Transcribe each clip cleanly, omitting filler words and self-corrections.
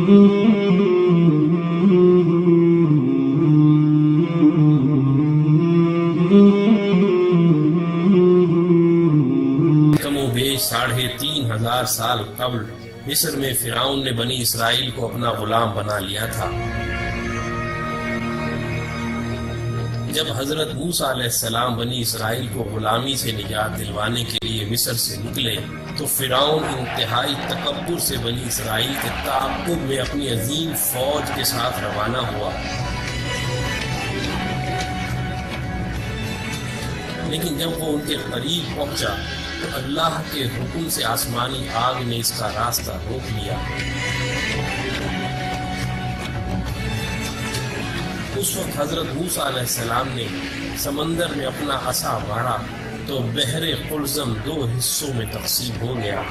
کم و بیش 3500 سال قبل مصر میں فرعون نے بنی اسرائیل کو اپنا غلام بنا لیا تھا۔ جب حضرت موسیٰ علیہ السلام بنی اسرائیل کو غلامی سے نجات دلوانے کے لیے مصر سے نکلے تو فرعون انتہائی تکبر سے بنی اسرائیل کے تعاقب میں اپنی عظیم فوج کے ساتھ روانہ ہوا، لیکن جب وہ ان کے قریب پہنچا تو اللہ کے حکم سے آسمانی آگ نے اس کا راستہ روک لیا۔ اس وقت حضرت موسیٰ علیہ السلام نے سمندر میں اپنا عصا مارا تو بحر قلزم 2 حصوں میں تقسیم ہو گیا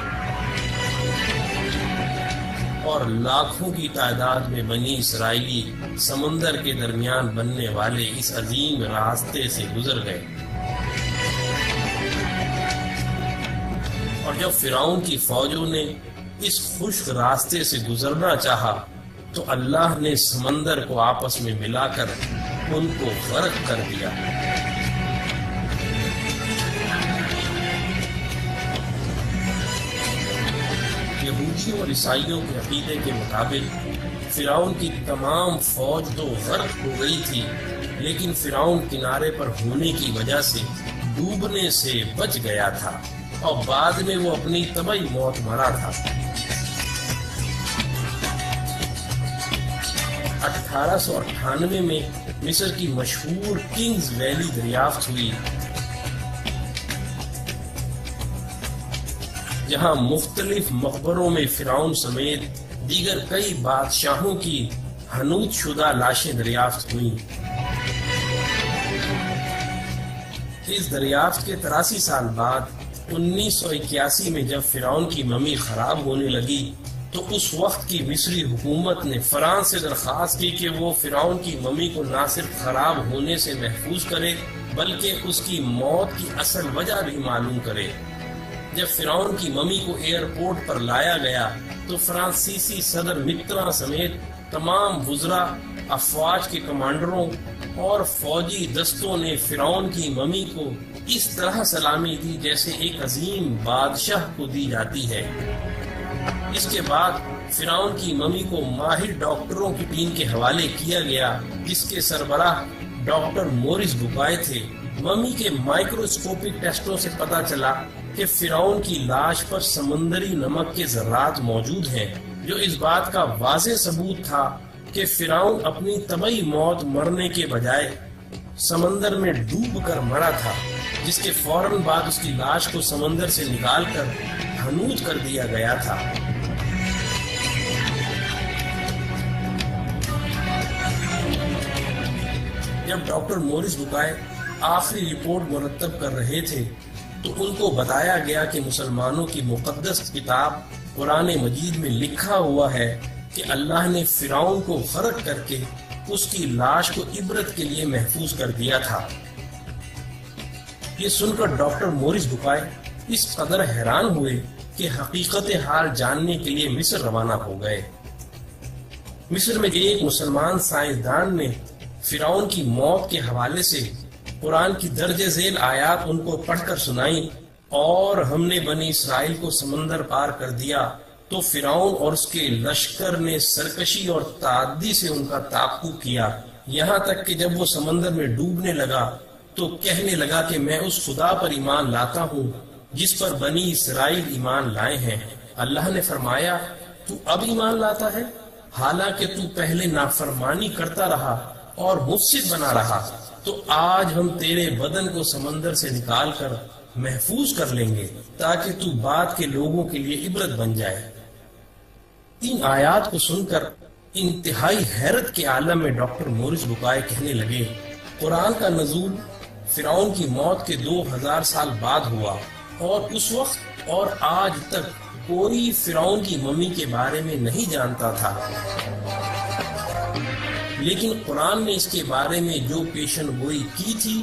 اور لاکھوں کی تعداد میں بنی اسرائیلی سمندر کے درمیان بننے والے اس عظیم راستے سے گزر گئے۔ اور جب فرعون کی فوجوں نے اس خشک راستے سے گزرنا چاہا تو اللہ نے سمندر کو آپس میں ملا کر ان کو غرق کر دیا۔ یہودیوں اور عیسائیوں کے عقیدے کے مطابق فرعون کی تمام فوج تو غرق ہو گئی تھی، لیکن فرعون کنارے پر ہونے کی وجہ سے ڈوبنے سے بچ گیا تھا اور بعد میں وہ اپنی طبعی موت مرا تھا۔ 1898 میں مصر کی مشہور کنگز ویلی دریافت ہوئی، جہاں مختلف مقبروں میں فرعون سمیت دیگر کئی بادشاہوں کی حنوط شدہ لاشیں دریافت ہوئیں۔ اس دریافت کے 83 سال بعد 1981 میں جب فرعون کی ممی خراب ہونے لگی تو اس وقت کی مصری حکومت نے فرانس سے درخواست کی کہ وہ فرعون کی ممی کو نہ صرف خراب ہونے سے محفوظ کرے بلکہ اس کی موت کی اصل وجہ بھی معلوم کرے۔ جب فرعون کی ممی کو ایئرپورٹ پر لایا گیا تو فرانسیسی صدر متران سمیت تمام وزراء، افواج کے کمانڈروں اور فوجی دستوں نے فرعون کی ممی کو اس طرح سلامی دی جیسے ایک عظیم بادشاہ کو دی جاتی ہے۔ اس کے بعد فرعون کی ممی کو ماہر ڈاکٹروں کی ٹیم کے حوالے کیا گیا جس کے سربراہ ڈاکٹر مورس بوکائے تھے۔ ممی کے مائکروسکوپک ٹیسٹوں سے پتہ چلا کہ فرعون کی لاش پر سمندری نمک کے ذرات موجود ہیں، جو اس بات کا واضح ثبوت تھا کہ فرعون اپنی طبعی موت مرنے کے بجائے سمندر میں ڈوب کر مرا تھا، جس کے فوراً بعد اس کی لاش کو سمندر سے نکال کر حنوط کر دیا گیا تھا۔ جب ڈاکٹر مورس بوکائے آخری رپورٹ مرتب کر رہے تھے تو ان کو بتایا گیا کہ مسلمانوں کی مقدس کتاب قرآن مجید میں لکھا ہوا ہے کہ اللہ نے فرعون کو غرق کر کے اس کی لاش کو عبرت کے لیے محفوظ کر دیا تھا۔ یہ سن کر ڈاکٹر مورس بوکائے اس قدر حیران ہوئے کہ حقیقت حال جاننے کے لیے مصر روانہ ہو گئے۔ مصر میں ایک مسلمان سائنسدان نے فرعون کی موت کے حوالے سے قرآن کی درج ذیل آیات ان کو پڑھ کر سنائی، اور ہم نے بنی اسرائیل کو سمندر پار کر دیا تو فرعون اور اس کے لشکر نے سرکشی اور تعدی سے ان کا تعاقب کیا، یہاں تک کہ جب وہ سمندر میں ڈوبنے لگا تو کہنے لگا کہ میں اس خدا پر ایمان لاتا ہوں جس پر بنی اسرائیل ایمان لائے ہیں۔ اللہ نے فرمایا، تو اب ایمان لاتا ہے حالانکہ تو پہلے نافرمانی کرتا رہا اور مفسد بنا رہا، تو آج ہم تیرے بدن کو سمندر سے نکال کر محفوظ کر لیں گے تاکہ تو بعد کے لوگوں کے لیے عبرت بن جائے۔ ان آیات کو سن کر انتہائی حیرت کے عالم میں ڈاکٹر مورس بوکائے کہنے لگے، قرآن کا نزول فرعون کی موت کے 2000 سال بعد ہوا، اور اس وقت اور آج تک کوئی فرعون کی ممی کے بارے میں نہیں جانتا تھا، لیکن قرآن نے اس کے بارے میں جو پیشن گوئی کی تھی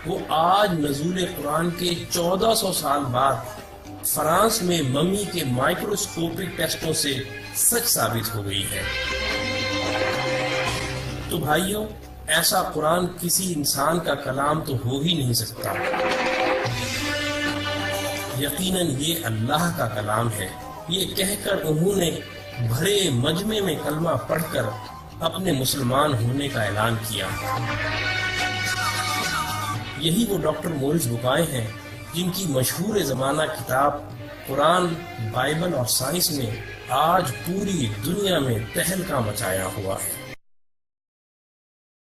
وہ آج نزول قرآن کے 1400 سال بعد فرانس میں ممی کے مائکروسکوپک ٹیسٹوں سے سچ ثابت ہو گئی ہے۔ تو بھائیوں، ایسا قرآن کسی انسان کا کلام تو ہو ہی نہیں سکتا، یقیناً یہ اللہ کا کلام ہے۔ یہ کہہ کر انہوں نے بھرے مجمع میں کلمہ پڑھ کر اپنے مسلمان ہونے کا اعلان کیا۔ یہی وہ ڈاکٹر مورس بکائے ہیں جن کی مشہور زمانہ کتاب قرآن، بائبل اور سائنس نے آج پوری دنیا میں تہلکہ مچایا ہوا ہے۔